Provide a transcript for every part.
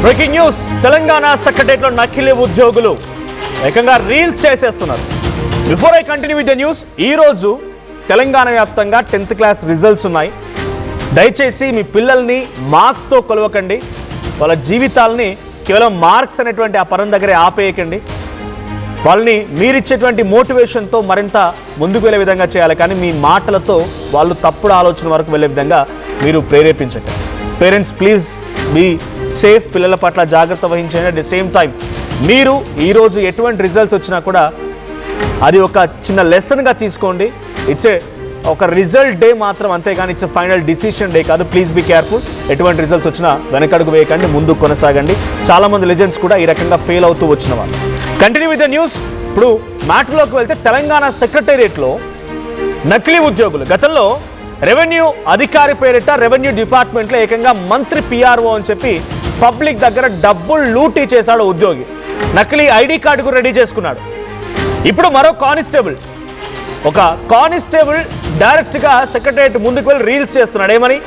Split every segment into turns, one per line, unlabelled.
Breaking news Telangana సెక్రటేరియట్లో నకిలీ ఉద్యోగులు ఏకంగా రీల్స్ చేసేస్తున్నారు. Before I continue with the news, ఈరోజు తెలంగాణ వ్యాప్తంగా 10th క్లాస్ రిజల్ట్స్ ఉన్నాయి. దయచేసి మీ పిల్లల్ని మార్క్స్తో కొలవకండి, వాళ్ళ జీవితాలని కేవలం మార్క్స్ అనేటువంటి ఆ పరం దగ్గరే ఆపేయకండి. వాళ్ళని మీరిచ్చేటువంటి మోటివేషన్తో మరింత ముందుకు వెళ్ళే విధంగా చేయాలి, కానీ మీ మాటలతో వాళ్ళు తప్పుడు ఆలోచన వరకు వెళ్ళే విధంగా మీరు ప్రేరేపించకండి. పేరెంట్స్ ప్లీజ్ బీ సేఫ్, పిల్లల పట్ల జాగ్రత్త వహించండి. అట్ ది సేమ్ టైం మీరు ఈరోజు ఎటువంటి రిజల్ట్స్ వచ్చినా కూడా అది ఒక చిన్న లెసన్గా తీసుకోండి. ఇట్స్ ఒక రిజల్ట్ డే మాత్రం, అంతేగాని ఇట్స్ ఫైనల్ డిసిషన్ డే కాదు. Please be careful. ఎటువంటి రిజల్ట్స్ వచ్చినా వెనకడుగు వేయకండి, ముందుకు కొనసాగండి. చాలామంది లెజెండ్స్ కూడా ఈ రకంగా ఫెయిల్ అవుతూ వచ్చిన వాళ్ళు. Continue with the news. ఇప్పుడు మ్యాటర్లోకి వెళ్తే తెలంగాణ సెక్రటేరియట్లో నకిలీ ఉద్యోగులు. గతంలో రెవెన్యూ అధికారి పేరిట రెవెన్యూ డిపార్ట్మెంట్లో ఏకంగా మంత్రి పిఆర్ఓ అని చెప్పి పబ్లిక్ దగ్గర డబ్బులు లూటీ చేశాడు ఉద్యోగి. నకిలీ ఐడి కార్డు కూడా రెడీ చేసుకున్నాడు. ఇప్పుడు మరో కానిస్టేబుల్, ఒక కానిస్టేబుల్ డైరెక్ట్గా సెక్రటేరియట్ ముందుకు వెళ్ళి రీల్స్ చేస్తున్నాడు. ఏమని?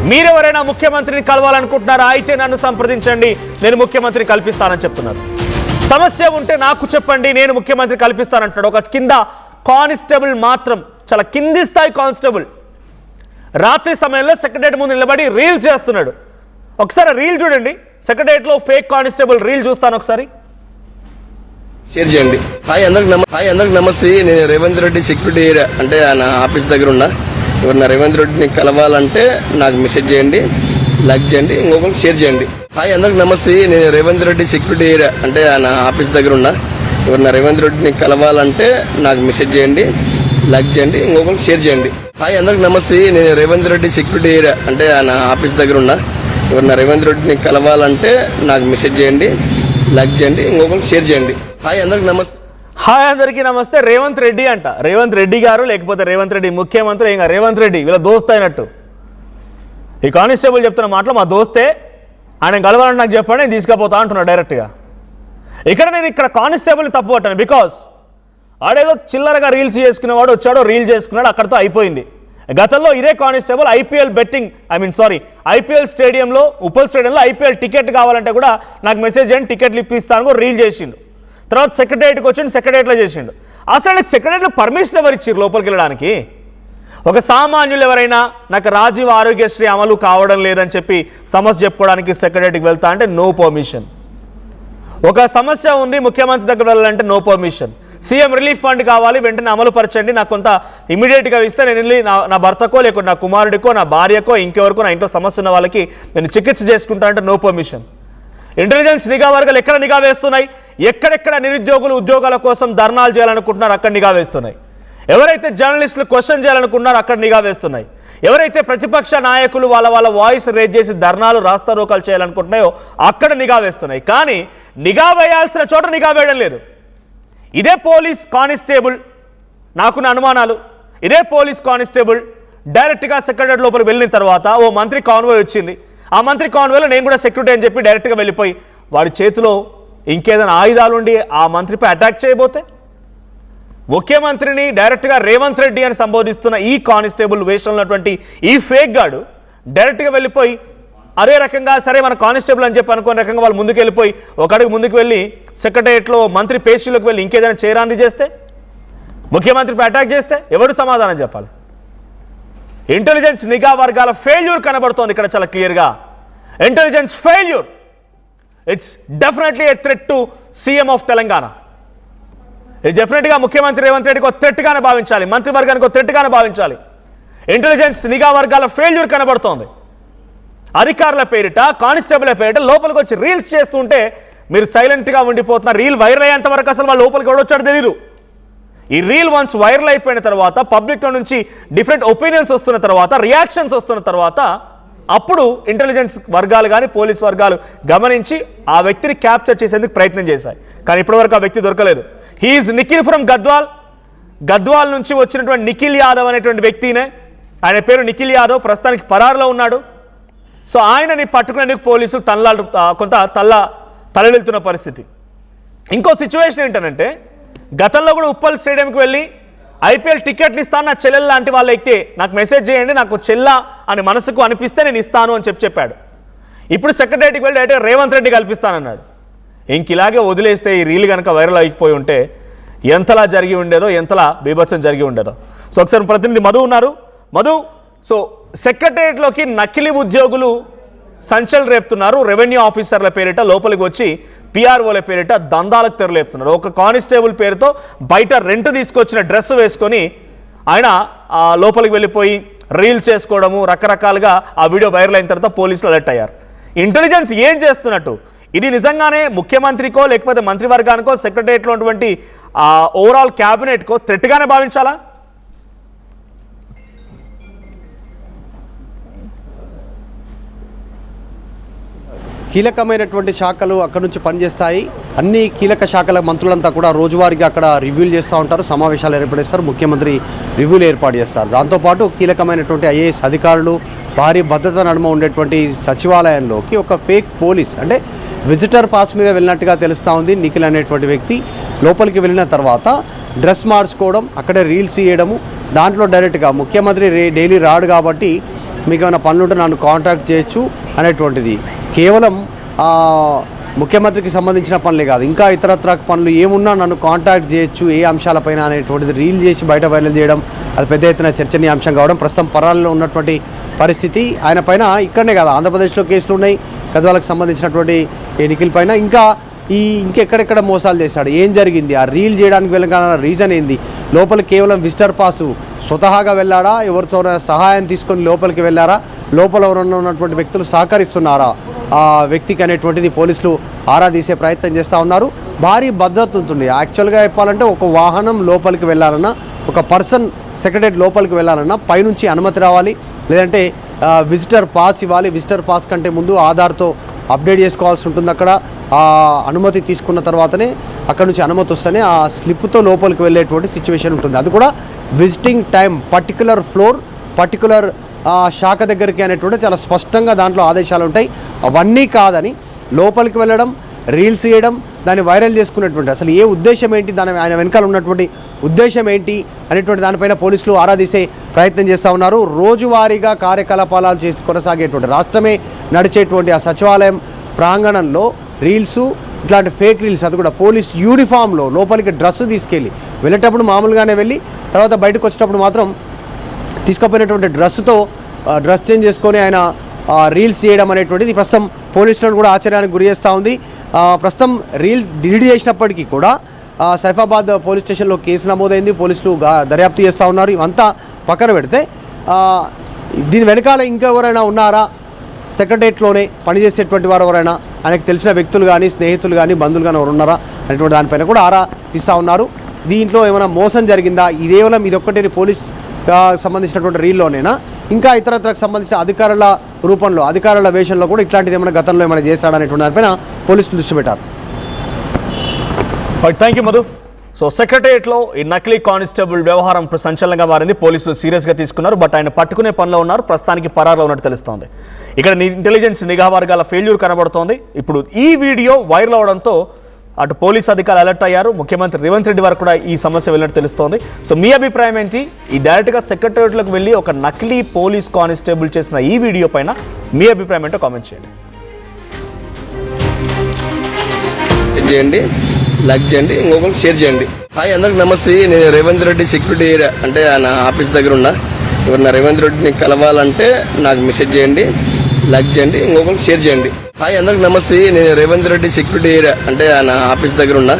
మీరెవరైనా ముఖ్యమంత్రిని కలవాలనుకుంటున్నారా? అయితే నన్ను సంప్రదించండి, నేను ముఖ్యమంత్రి కల్పిస్తానని చెప్తున్నారు. సమస్య ఉంటే నాకు చెప్పండి, నేను ముఖ్యమంత్రి కల్పిస్తానంటున్నాడు. ఒక కింద కానిస్టేబుల్ మాత్రం, చాలా కింది స్థాయి కానిస్టేబుల్ రాత్రి సమయంలో సెక్రటేరియట్ ముందు నిలబడి రీల్స్ చేస్తున్నాడు. ఒకసారి రీల్ చూడండి. సెక్రటేరియట్లో ఫేక్ కానిస్టేబుల్ రీల్ చూస్తాను ఒకసారి.
షేర్ చేయండి. హాయ్ అందరికి నమస్తే. నేను రేవంత్ రెడ్డి సెక్యూరిటీ ఏరియా అంటే నా ఆఫీస్ దగ్గర ఉన్నా. ఎవరన్నా రేవంత్ రెడ్డిని కలవాలంటే నాకు మెసేజ్ చేయండి, లైక్ చేయండి, ఇంకొకరికి షేర్ చేయండి. హాయ్ అందరికి నమస్తే. నేను రేవంత్ రెడ్డి సెక్యూరిటీ ఏరియా అంటే నా ఆఫీస్ దగ్గర ఉన్నా. ఎవరన్నా రేవంత్ రెడ్డిని కలవాలంటే నాకు మెసేజ్ చేయండి, లైక్ చేయండి, ఇంకొకరికి షేర్ చేయండి. హాయ్ అందరికి నమస్తే. నేను రేవంత్ రెడ్డి సెక్యూరిటీ ఏరియా అంటే నా ఆఫీస్ దగ్గర ఉన్నా. ఎవరన్నా రేవంత్ రెడ్డిని కలవాలంటే నాకు మెసేజ్ చేయండి, లైక్ చేయండి, ఇంకొకరికి షేర్ చేయండి. హాయ్ అందరికి నమస్తే.
హాయ్ అందరికీ నమస్తే. రేవంత్ రెడ్డి అంట, రేవంత్ రెడ్డి గారు, లేకపోతే రేవంత్ రెడ్డి ముఖ్యమంత్రి, ఇంకా రేవంత్ రెడ్డి వీళ్ళ దోస్త్ అయినట్టు. ఈ కానిస్టేబుల్ చెప్తున్న మాటలు, మా దోస్తే, ఆయన కలవాలని నాకు చెప్పండి, నేను తీసుకుపోతా అంటున్నాడు డైరెక్ట్గా. ఇక్కడ కానిస్టేబుల్ని తప్పు పట్టాను. బికాస్ ఆడేదో చిల్లరగా రీల్స్ చేసుకునేవాడు వచ్చాడు, రీల్ చేసుకున్నాడు, అక్కడితో అయిపోయింది. గతంలో ఇదే కానిస్టేబుల్ ఐపీఎల్ స్టేడియంలో, ఉప్పల్ స్టేడియంలో ఐపీఎల్ టికెట్ కావాలంటే కూడా నాకు మెసేజ్ చేయండి, టికెట్లు ఇప్పిస్తాను కూడా రీల్ చేసిండు. తర్వాత సెక్రటేరియట్కి వచ్చిండు, సెక్రటేరియట్లో చేసిండు. అసలు నాకు సెక్రటేరియట్లో పర్మిషన్ ఎవరు ఇచ్చారు లోపలికి వెళ్ళడానికి? ఒక సామాన్యులు ఎవరైనా నాకు రాజీవ్ ఆరోగ్యశ్రీ అమలు కావడం లేదని చెప్పి సమస్య చెప్పుకోవడానికి సెక్రటేరియట్కి వెళ్తా అంటే నో పర్మిషన్. ఒక సమస్య ఉంది, ముఖ్యమంత్రి దగ్గర వెళ్ళాలంటే no permission. CM relief fund కావాలి, వెంటనే అమలు పరచండి, నాకు కొంత ఇమీడియట్గా ఇస్తే నేను వెళ్ళి నా భర్తకో, లేకుంటే నా కుమారుడికో, నా భార్యకో, ఇంకెవరికో, నా ఇంట్లో సమస్య ఉన్న వాళ్ళకి నేను చికిత్స చేసుకుంటా అంటే నో పర్మిషన్. ఇంటెలిజెన్స్ నిఘా వర్గాలు ఎక్కడ నిఘా వేస్తున్నాయి? ఎక్కడెక్కడ నిరుద్యోగులు ఉద్యోగాల కోసం ధర్నాలు చేయాలనుకుంటున్నారు అక్కడ నిఘా వేస్తున్నాయి. ఎవరైతే జర్నలిస్టులు క్వశ్చన్ చేయాలనుకుంటున్నారో అక్కడ నిఘా వేస్తున్నాయి. ఎవరైతే ప్రతిపక్ష నాయకులు వాళ్ళ వాయిస్ రేజ్ చేసి ధర్నాలు, రాస్తారోకాలు చేయాలనుకుంటున్నాయో అక్కడ నిఘా వేస్తున్నాయి. కానీ నిఘా వేయాల్సిన చోట నిఘా వేయడం లేదు. ఇదే పోలీస్ కానిస్టేబుల్, నాకున్న అనుమానాలు, ఇదే పోలీస్ కానిస్టేబుల్ డైరెక్ట్గా సెక్రటరీ లోపలికి వెళ్ళిన తర్వాత ఓ మంత్రి కాన్వాయ్ వచ్చింది. ఆ మంత్రి కాన్వాయ్లో నేను కూడా సెక్యూరిటీ అని చెప్పి డైరెక్ట్గా వెళ్ళిపోయి వాడి చేతిలో ఇంకేదైనా ఆయుధాలు ఉండి ఆ మంత్రిపై అటాక్ చేయబోతే, ముఖ్యమంత్రిని డైరెక్ట్గా రేవంత్ రెడ్డి అని సంబోధిస్తున్న ఈ కానిస్టేబుల్ వేషంలో ఉన్నటువంటి ఈ ఫేక్ గాడు డైరెక్ట్గా వెళ్ళిపోయి అదే రకంగా సరే మన కానిస్టేబుల్ అని చెప్పి అనుకునే రకంగా వాళ్ళు ముందుకు వెళ్ళిపోయి ఒక అడుగు ముందుకు వెళ్ళి సెక్రటేరియట్లో మంత్రి పేషీలోకి వెళ్ళి ఇంకేదైనా చేయరాన్ని చేస్తే, ముఖ్యమంత్రిపై అటాక్ చేస్తే ఎవరు సమాధానం చెప్పాలి? ఇంటెలిజెన్స్ నిఘా వర్గాల ఫెయిల్యూర్ కనబడుతోంది ఇక్కడ చాలా క్లియర్గా. Intelligence failure. It's definitely A threat to CM of Telangana. ఇది డెఫినెట్గా ముఖ్యమంత్రి రేవంత్ రెడ్డికి ఒక థ్రెట్గానే భావించాలి, మంత్రివర్గానికి ఒక థ్రెట్గానే భావించాలి. ఇంటెలిజెన్స్ నిఘా వర్గాల ఫెయిల్యూర్ కనబడుతోంది. అధికారుల పేరిట, కానిస్టేబుల్ పేరిట లోపలికి వచ్చి రీల్స్ చేస్తుంటే మీరు సైలెంట్గా ఉండిపోతున్నారు. రీల్ వైరల్ అయ్యేంత వరకు అసలు వాళ్ళు లోపలికి ఎవడొచ్చాడో తెలియదు. ఈ రీల్ వన్స్ వైరల్ అయిపోయిన తర్వాత, పబ్లిక్లో నుంచి డిఫరెంట్ ఒపీనియన్స్ వస్తున్న తర్వాత, రియాక్షన్స్ వస్తున్న తర్వాత అప్పుడు ఇంటెలిజెన్స్ వర్గాలు కానీ పోలీస్ వర్గాలు గమనించి ఆ వ్యక్తిని క్యాప్చర్ చేసేందుకు ప్రయత్నం చేశాయి. కానీ ఇప్పటివరకు ఆ వ్యక్తి దొరకలేదు. హీఈస్ నిఖిల్ ఫ్రమ్ గద్వాల్ నుంచి వచ్చినటువంటి నిఖిల్ యాదవ్ అనేటువంటి వ్యక్తినే, ఆయన పేరు నిఖిల్ యాదవ్, ప్రస్తుతానికి పరారులో ఉన్నాడు. సో ఆయనని పట్టుకునేందుకు పోలీసులు కొంత తలెళ్తున్న పరిస్థితి. ఇంకో సిచ్యువేషన్ ఏంటంటే, గతంలో కూడా ఉప్పల్ స్టేడియంకి వెళ్ళి ఐపీఎల్ టికెట్లు ఇస్తాను నా చెల్లెలు లాంటి వాళ్ళు ఎక్కితే నాకు మెసేజ్ చేయండి, నాకు చెల్ల అని మనసుకు అనిపిస్తే నేను ఇస్తాను అని చెప్పాడు. ఇప్పుడు సెక్రటరీకి వెళ్ళి డైరెక్ట్గా రేవంత్ రెడ్డి కల్పిస్తానన్నాడు. ఇంక ఇలాగే వదిలేస్తే ఈ రీల్ కనుక వైరల్ అయిపోయి ఉంటే ఎంతలా జరిగి ఉండేదో, ఎంతలా బీభత్సం జరిగి ఉండేదో. సో ఒకసారి ప్రతినిధి మధు ఉన్నారు. మధు, సో సెక్రటరియట్లోకి నకిలీ ఉద్యోగులు సంచలనం రేపుతున్నారు. రెవెన్యూ ఆఫీసర్ల పేరిట లోపలికి వచ్చి పిఆర్ఓల పేరిట దందాలకు తెరలేపుతున్నారు. ఒక కానిస్టేబుల్ పేరుతో బయట రెంట్ తీసుకొచ్చిన డ్రెస్ వేసుకొని ఆయన లోపలికి వెళ్ళిపోయి రీల్స్ చేసుకోవడము, రకరకాలుగా ఆ వీడియో వైరల్ అయిన తర్వాత పోలీసులు అలర్ట్ అయ్యారు. ఇంటెలిజెన్స్ ఏం చేస్తున్నట్టు? ఇది నిజంగానే ముఖ్యమంత్రికో లేకపోతే మంత్రివర్గానికో సెక్రటరియట్లో ఉన్నటువంటి ఓవరాల్ క్యాబినెట్కో థ్రెట్గానే భావించాలా?
కీలకమైనటువంటి శాఖలు అక్కడి నుంచి పనిచేస్తాయి. అన్ని కీలక శాఖల మంత్రులంతా కూడా రోజువారీగా అక్కడ రివ్యూలు చేస్తూ ఉంటారు, సమావేశాలు ఏర్పడిస్తారు, ముఖ్యమంత్రి రివ్యూలు ఏర్పాటు చేస్తారు. దాంతోపాటు కీలకమైనటువంటి ఐఏఎస్ అధికారులు భారీ భద్రత నడుమ ఉండేటువంటి సచివాలయంలోకి ఒక ఫేక్ పోలీస్, అంటే విజిటర్ పాస్ మీద వెళ్ళినట్టుగా తెలుస్తూ ఉంది నిఖిల్ అనేటువంటి వ్యక్తి. లోపలికి వెళ్ళిన తర్వాత డ్రెస్ మార్చుకోవడం, అక్కడే రీల్స్ చేయడము, దాంట్లో డైరెక్ట్గా ముఖ్యమంత్రి డైలీ రాడు కాబట్టి మీకు ఏమైనా పనులుంటే నన్ను కాంటాక్ట్ చేయొచ్చు అనేటువంటిది. కేవలం ముఖ్యమంత్రికి సంబంధించిన పనులే కాదు, ఇంకా ఇతరత్ర పనులు ఏమున్నా నన్ను కాంటాక్ట్ చేయొచ్చు ఏ అంశాలపైన అనేటువంటిది రీల్ చేసి బయట వైరల్ చేయడం, అది పెద్ద ఎత్తున చర్చనీయాంశం కావడం ప్రస్తుతం పరాలలో ఉన్నటువంటి పరిస్థితి. ఆయన పైన ఇక్కడనే కాదు, ఆంధ్రప్రదేశ్లో కేసులు ఉన్నాయి గద్వాలకు సంబంధించినటువంటి ఈ నిఖిల్ పైన. ఇంకెక్కడెక్కడ మోసాలు చేశాడు, ఏం జరిగింది, ఆ రీల్ చేయడానికి వెళ్ళగానే రీజన్ ఏంది, లోపల కేవలం విజిటర్ పాసు స్వతహాగా వెళ్ళాడా, ఎవరితో సహాయం తీసుకొని లోపలికి వెళ్ళారా, లోపల ఎవరన్నా ఉన్నటువంటి వ్యక్తులు సహకరిస్తున్నారా ఆ వ్యక్తికి అనేటువంటిది పోలీసులు ఆరా తీసే ప్రయత్నం చేస్తూ ఉన్నారు. భారీ భద్రత ఉంటుంది. యాక్చువల్గా చెప్పాలంటే ఒక వాహనం లోపలికి వెళ్ళాలన్నా, ఒక పర్సన్ సెక్రటరీ లోపలికి వెళ్ళాలన్నా పైనుంచి అనుమతి రావాలి, లేదంటే విజిటర్ పాస్ ఇవ్వాలి. విజిటర్ పాస్ కంటే ముందు ఆధార్తో అప్డేట్ చేసుకోవాల్సి ఉంటుంది. అక్కడ ఆ అనుమతి తీసుకున్న తర్వాతనే అక్కడ నుంచి అనుమతి వస్తేనే ఆ స్లిప్తో లోపలికి వెళ్ళేటువంటి సిచ్యువేషన్ ఉంటుంది. అది కూడా visiting time, particular floor, particular శాఖ దగ్గరికి అనేటువంటి చాలా స్పష్టంగా దాంట్లో ఆదేశాలు ఉంటాయి. అవన్నీ కాదని లోపలికి వెళ్ళడం, రీల్స్ చేయడం, దాన్ని వైరల్ చేసుకున్నటువంటి అసలు ఏ ఉద్దేశం ఏంటి, ఆయన వెనకాల ఉన్నటువంటి ఉద్దేశం ఏంటి అనేటువంటి దానిపైన పోలీసులు ఆరా తీసే ప్రయత్నం చేస్తూ ఉన్నారు. రోజువారీగా కార్యకలాపాలు చేసి కొనసాగేటువంటి, రాష్ట్రమే నడిచేటువంటి ఆ సచివాలయం ప్రాంగణంలో రీల్సు, ఇట్లాంటి ఫేక్ రీల్స్, అది కూడా పోలీస్ యూనిఫామ్లో లోపలికి డ్రెస్ తీసుకెళ్ళి వెళ్ళేటప్పుడు మామూలుగానే వెళ్ళి తర్వాత బయటకు వచ్చేటప్పుడు మాత్రం తీసుకుపోయినటువంటి డ్రెస్ చేంజ్ చేసుకొని ఆయన రీల్స్ చేయడం అనేటువంటిది ప్రస్తుతం పోలీసులను కూడా ఆశ్చర్యానికి గురి చేస్తూ ఉంది. ప్రస్తుతం రీల్ డిలీట్ చేసినప్పటికీ కూడా సైఫాబాద్ పోలీస్ స్టేషన్లో కేసు నమోదైంది, పోలీసులు దర్యాప్తు చేస్తూ ఉన్నారు. ఇవంతా పక్కన పెడితే దీని వెనకాల ఇంకెవరైనా ఉన్నారా, సెక్రటరియట్లోనే పనిచేసేటువంటి వారు ఎవరైనా, ఆయనకు తెలిసిన వ్యక్తులు కానీ, స్నేహితులు కానీ, బంధువులు కానీ ఎవరు ఉన్నారా అనేటువంటి దానిపైన కూడా ఆరా తీస్తూ ఉన్నారు. దీంట్లో ఏమైనా మోసం జరిగిందా, కేవలం ఇదొక్కటి పోలీస్ సంబంధించినటువంటి రీల్లోనేనా, ఇంకా ఇతరత్రకు సంబంధించిన అధికారుల రూపంలో, అధికారుల వేషంలో కూడా ఇట్లాంటిది ఏమైనా గతంలో ఏమైనా చేశాడనేటువంటి దానిపైన పోలీసులు దృష్టి పెట్టారు.
Thank you Madhu. సో సెక్రటరియట్లో ఈ నకిలీ కానిస్టేబుల్ వ్యవహారం ఇప్పుడు సంచలనంగా మారింది. పోలీసులు సీరియస్గా తీసుకున్నారు, బట్ ఆయన పట్టుకునే పనిలో ఉన్నారు. ప్రస్తుతానికి పరారులో ఉన్నట్టు తెలుస్తోంది. ఇక్కడ ఇంటెలిజెన్స్ నిఘా వర్గాల ఫెయిల్యూర్ కనబడుతోంది. ఇప్పుడు ఈ వీడియో వైరల్ అవడంతో అటు పోలీస్ అధికారులు అలర్ట్ అయ్యారు, ముఖ్యమంత్రి రేవంత్ రెడ్డి వరకు కూడా ఈ సమస్య వెళ్ళినట్టు తెలుస్తోంది. సో మీ అభిప్రాయం ఏంటి? ఈ డైరెక్ట్గా సెక్రటరియట్లోకి వెళ్ళి ఒక నకిలీ పోలీస్ కానిస్టేబుల్ చేసిన ఈ వీడియో పైన మీ అభిప్రాయం ఏంటో కామెంట్ చేయండి.
లైక్ చేయండి, ఇంకొకరికి షేర్ చేయండి. హాయ్ అందరికి నమస్తే. నేను రేవంత్ రెడ్డి సెక్యూరిటీ ఏరియా అంటే ఆయన ఆఫీస్ దగ్గర ఉన్నా. ఎవరన్నా రేవంత్ రెడ్డిని కలవాలంటే నాకు మెసేజ్ చేయండి, లైక్ చేయండి, ఇంకొకరికి షేర్ చేయండి. హాయ్ అందరికి నమస్తే. నేను రేవంత్ రెడ్డి సెక్యూరిటీ ఏరియా అంటే ఆయన ఆఫీస్ దగ్గర ఉన్నా.